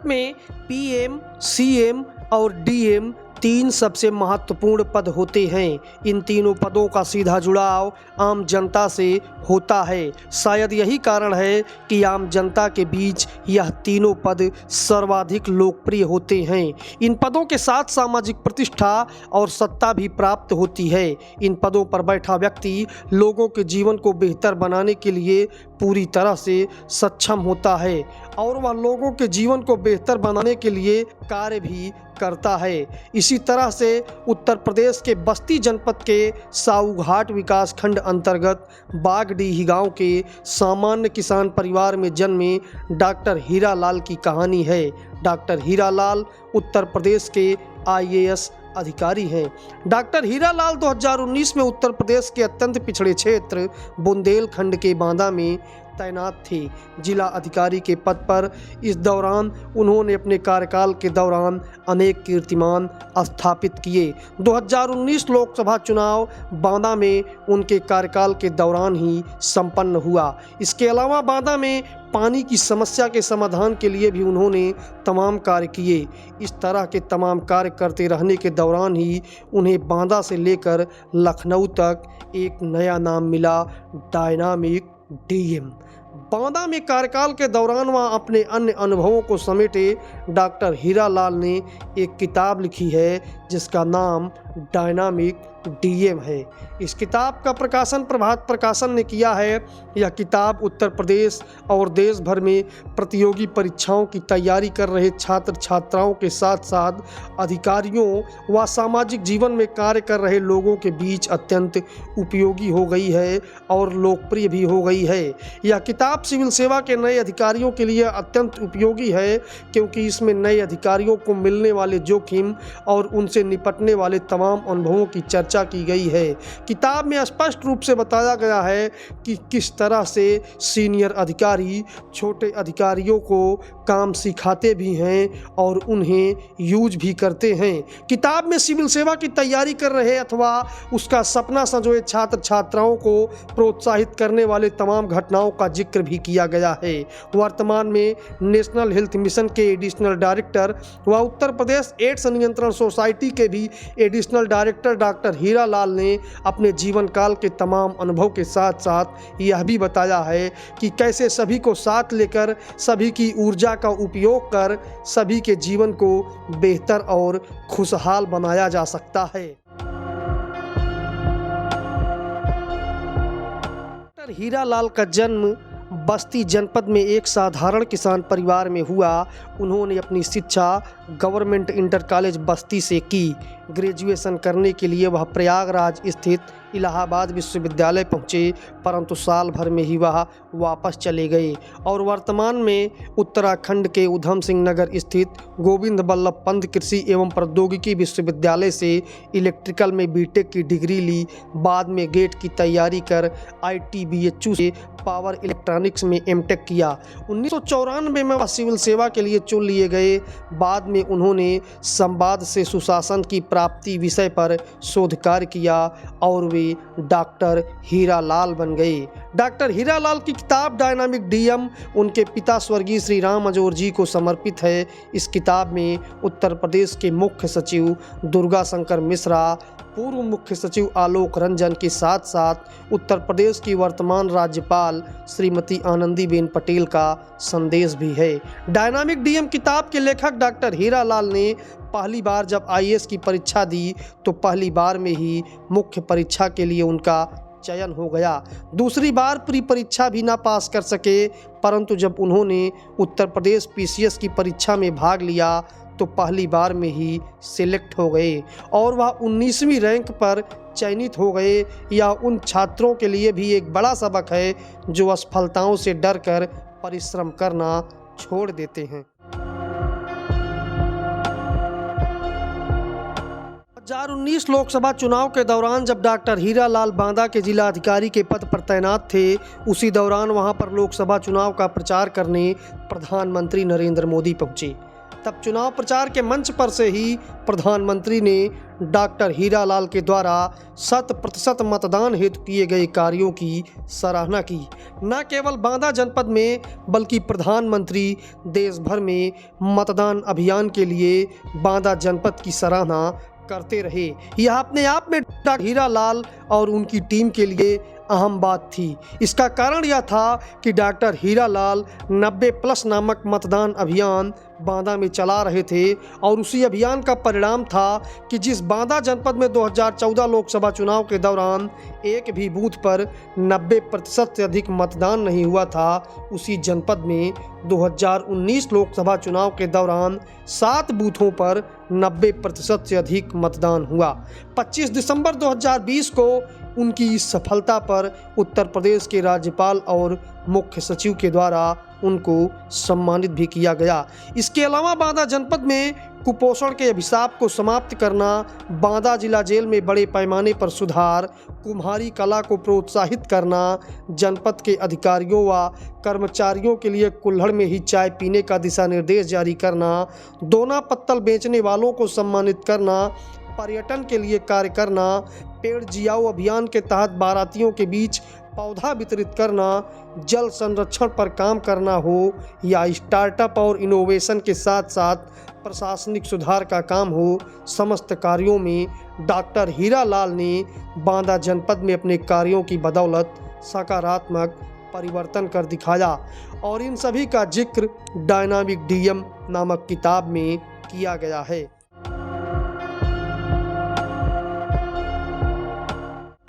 में PM, CM और DM तीन सबसे महत्वपूर्ण पद होते हैं। इन तीनों पदों का सीधा जुड़ाव आम जनता से होता है। शायद यही कारण है कि आम जनता के बीच यह तीनों पद सर्वाधिक लोकप्रिय होते हैं। इन पदों के साथ सामाजिक प्रतिष्ठा और सत्ता भी प्राप्त होती है। इन पदों पर बैठा व्यक्ति लोगों के जीवन को बेहतर बनाने के लिए पूरी तरह से सक्षम होता है और वह लोगों के जीवन को बेहतर बनाने के लिए कार्य भी करता है। इसी तरह से उत्तर प्रदेश के बस्ती जनपद के साऊघाट विकास खंड अंतर्गत बागडीह गांव के सामान्य किसान परिवार में जन्मे डॉक्टर हीरालाल की कहानी है। डॉक्टर हीरालाल उत्तर प्रदेश के आईएएस अधिकारी हैं। डॉक्टर हीरालाल 2019 में उत्तर प्रदेश के अत्यंत पिछड़े क्षेत्र बुंदेलखंड के बांदा में तैनात थे, जिला अधिकारी के पद पर। इस दौरान उन्होंने अपने कार्यकाल के दौरान अनेक कीर्तिमान स्थापित किए। 2019 लोकसभा चुनाव बांदा में उनके कार्यकाल के दौरान ही संपन्न हुआ। इसके अलावा बांदा में पानी की समस्या के समाधान के लिए भी उन्होंने तमाम कार्य किए। इस तरह के तमाम कार्य करते रहने के दौरान ही उन्हें बांदा से लेकर लखनऊ तक एक नया नाम मिला, डायनामिक डीएम। बांदा में कार्यकाल के दौरान वह अपने अन्य अनुभवों को समेटे डॉक्टर हीरालाल ने एक किताब लिखी है जिसका नाम डायनामिक डीएम है। इस किताब का प्रकाशन प्रभात प्रकाशन ने किया है। यह किताब उत्तर प्रदेश और देश भर में प्रतियोगी परीक्षाओं की तैयारी कर रहे छात्र छात्राओं के साथ साथ अधिकारियों व सामाजिक जीवन में कार्य कर रहे लोगों के बीच अत्यंत उपयोगी हो गई है और लोकप्रिय भी हो गई है। यह किताब सिविल सेवा के नए अधिकारियों के लिए अत्यंत उपयोगी है क्योंकि इसमें नए अधिकारियों को मिलने वाले जोखिम और उनसे निपटने वाले तमाम अनुभवों की चर्चा की गई है। किताब में स्पष्ट रूप से बताया गया है कि किस तरह से सीनियर अधिकारी छोटे अधिकारियों को काम सिखाते भी हैं और उन्हें यूज भी करते हैं। किताब में सिविल सेवा की तैयारी कर रहे अथवा उसका सपना संजोए छात्र छात्राओं को प्रोत्साहित करने वाले तमाम घटनाओं का जिक्र भी किया गया है। वर्तमान में नेशनल हेल्थ मिशन के एडिशनल डायरेक्टर व उत्तर प्रदेश एड्स नियंत्रण सोसाइटी के भी एडिशनल डायरेक्टर डॉक्टर हीरालाल ने अपने जीवन काल के तमाम अनुभव के साथ साथ यह भी बताया है कि कैसे सभी को साथ लेकर सभी की ऊर्जा का उपयोग कर सभी के जीवन को बेहतर और खुशहाल बनाया जा सकता है। डॉक्टर हीरालाल का जन्म बस्ती जनपद में एक साधारण किसान परिवार में हुआ। उन्होंने अपनी शिक्षा गवर्नमेंट इंटर कॉलेज बस्ती से की। ग्रेजुएशन करने के लिए वह प्रयागराज स्थित इलाहाबाद विश्वविद्यालय पहुँचे, परंतु साल भर में ही वह वापस चले गए और वर्तमान में उत्तराखंड के उधम सिंह नगर स्थित गोविंद बल्लभ पंत कृषि एवं प्रौद्योगिकी विश्वविद्यालय से इलेक्ट्रिकल में बीटेक की डिग्री ली। बाद में गेट की तैयारी कर ITBHU से पावर इलेक्ट्रॉनिक्स में एमटेक किया। 1994 में वह सिविल सेवा के लिए चुन लिए गए। बाद में उन्होंने संवाद से सुशासन की प्राप्ति विषय पर शोध कार्य किया और वे डॉक्टर हीरालाल बन गए। डॉक्टर हीरालाल की किताब डायनामिक डीएम उनके पिता स्वर्गीय श्री राम अजोर जी को समर्पित है। इस किताब में उत्तर प्रदेश के मुख्य सचिव दुर्गा शंकर मिश्रा, पूर्व मुख्य सचिव आलोक रंजन के साथ साथ उत्तर प्रदेश की वर्तमान राज्यपाल श्रीमती आनंदीबेन पटेल का संदेश भी है। डायनामिक डीएम किताब के लेखक डॉक्टर हीरालाल ने पहली बार जब IAS की परीक्षा दी तो पहली बार में ही मुख्य परीक्षा के लिए उनका चयन हो गया। दूसरी बार पूरी परीक्षा भी ना पास कर सके, परंतु जब उन्होंने उत्तर प्रदेश PCS की परीक्षा में भाग लिया तो पहली बार में ही सिलेक्ट हो गए और वह 19वीं रैंक पर चयनित हो गए। यह उन छात्रों के लिए भी एक बड़ा सबक है जो असफलताओं से डरकर परिश्रम करना छोड़ देते हैं। 2019 लोकसभा चुनाव के दौरान जब डॉक्टर हीरालाल बांदा के जिला अधिकारी के पद पर तैनात थे, उसी दौरान वहां पर लोकसभा चुनाव का प्रचार करने प्रधानमंत्री नरेंद्र मोदी पहुंचे। तब चुनाव प्रचार के मंच पर से ही प्रधानमंत्री ने डॉक्टर हीरालाल के द्वारा 100% मतदान हेतु किए गए कार्यों की सराहना की। न केवल बांदा जनपद में बल्कि प्रधानमंत्री देश भर में मतदान अभियान के लिए बांदा जनपद की सराहना करते रहे। यह अपने आप में डॉक्टर हीरालाल और उनकी टीम के लिए अहम बात थी। इसका कारण यह था कि डॉक्टर हीरालाल 90+ नामक मतदान अभियान बांदा में चला रहे थे और उसी अभियान का परिणाम था कि जिस बांदा जनपद में 2014 लोकसभा चुनाव के दौरान एक भी बूथ पर 90% से अधिक मतदान नहीं हुआ था, उसी जनपद में 2019 लोकसभा चुनाव के दौरान 7 बूथों पर 90% से अधिक मतदान हुआ। 25 दिसंबर 2020 को उनकी इस सफलता पर उत्तर प्रदेश के राज्यपाल और मुख्य सचिव के द्वारा उनको सम्मानित भी किया गया। इसके अलावा बांदा जनपद में कुपोषण के अभिशाप को समाप्त करना, बांदा जिला जेल में बड़े पैमाने पर सुधार, कुम्हारी कला को प्रोत्साहित करना, जनपद के अधिकारियों व कर्मचारियों के लिए कुल्हड़ में ही चाय पीने का दिशा निर्देश जारी करना, दोना पत्तल बेचने वालों को सम्मानित करना, पर्यटन के लिए कार्य करना, पेड़ जियाओ अभियान के तहत बारातियों के बीच पौधा वितरित करना, जल संरक्षण पर काम करना हो या स्टार्टअप और इनोवेशन के साथ साथ प्रशासनिक सुधार का काम हो, समस्त कार्यों में डॉक्टर हीरालाल ने बांदा जनपद में अपने कार्यों की बदौलत सकारात्मक परिवर्तन कर दिखाया और इन सभी का जिक्र डायनामिक डीएम नामक किताब में किया गया है।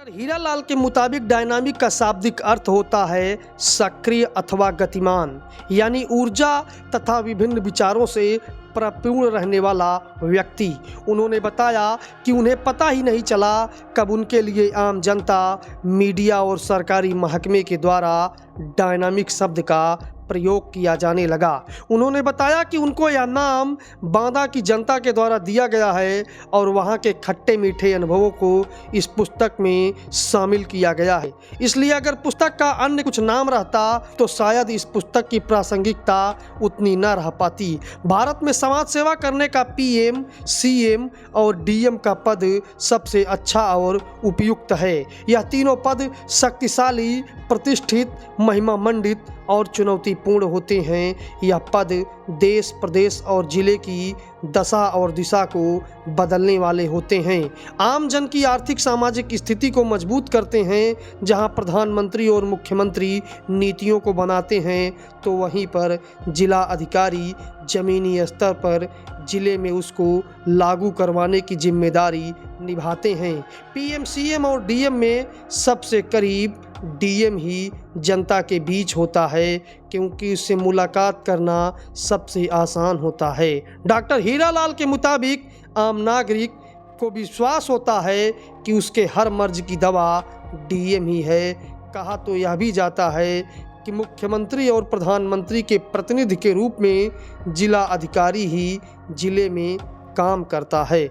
हीरालाल के मुताबिक डायनामिक का शाब्दिक अर्थ होता है सक्रिय अथवा गतिमान, यानी ऊर्जा तथा विभिन्न विचारों से परिपूर्ण रहने वाला व्यक्ति। उन्होंने बताया कि उन्हें पता ही नहीं चला कब उनके लिए आम जनता, मीडिया और सरकारी महकमे के द्वारा डायनामिक शब्द का प्रयोग किया जाने लगा। उन्होंने बताया कि उनको यह नाम बांदा की जनता के द्वारा दिया गया है और वहां के खट्टे मीठे अनुभवों को इस पुस्तक में शामिल किया गया है। इसलिए अगर पुस्तक का अन्य कुछ नाम रहता तो शायद इस पुस्तक की प्रासंगिकता उतनी न रह पाती। भारत में समाज सेवा करने का पीएम, सीएम और डीएम का पद सबसे अच्छा और उपयुक्त है। यह तीनों पद शक्तिशाली, प्रतिष्ठित, महिमा मंडित और चुनौतीपूर्ण होते हैं। यह पद देश, प्रदेश और जिले की दशा और दिशा को बदलने वाले होते हैं। आम जन की आर्थिक सामाजिक स्थिति को मजबूत करते हैं। जहां प्रधानमंत्री और मुख्यमंत्री नीतियों को बनाते हैं तो वहीं पर जिला अधिकारी जमीनी स्तर पर जिले में उसको लागू करवाने की जिम्मेदारी निभाते हैं। पीएम, सीएम और डीएम में सबसे करीब डीएम ही जनता के बीच होता है क्योंकि उससे मुलाकात करना सबसे आसान होता है। डॉक्टर हीरालाल के मुताबिक आम नागरिक को विश्वास होता है कि उसके हर मर्ज की दवा डीएम ही है। कहा तो यह भी जाता है कि मुख्यमंत्री और प्रधानमंत्री के प्रतिनिधि के रूप में जिला अधिकारी ही जिले में काम करता है।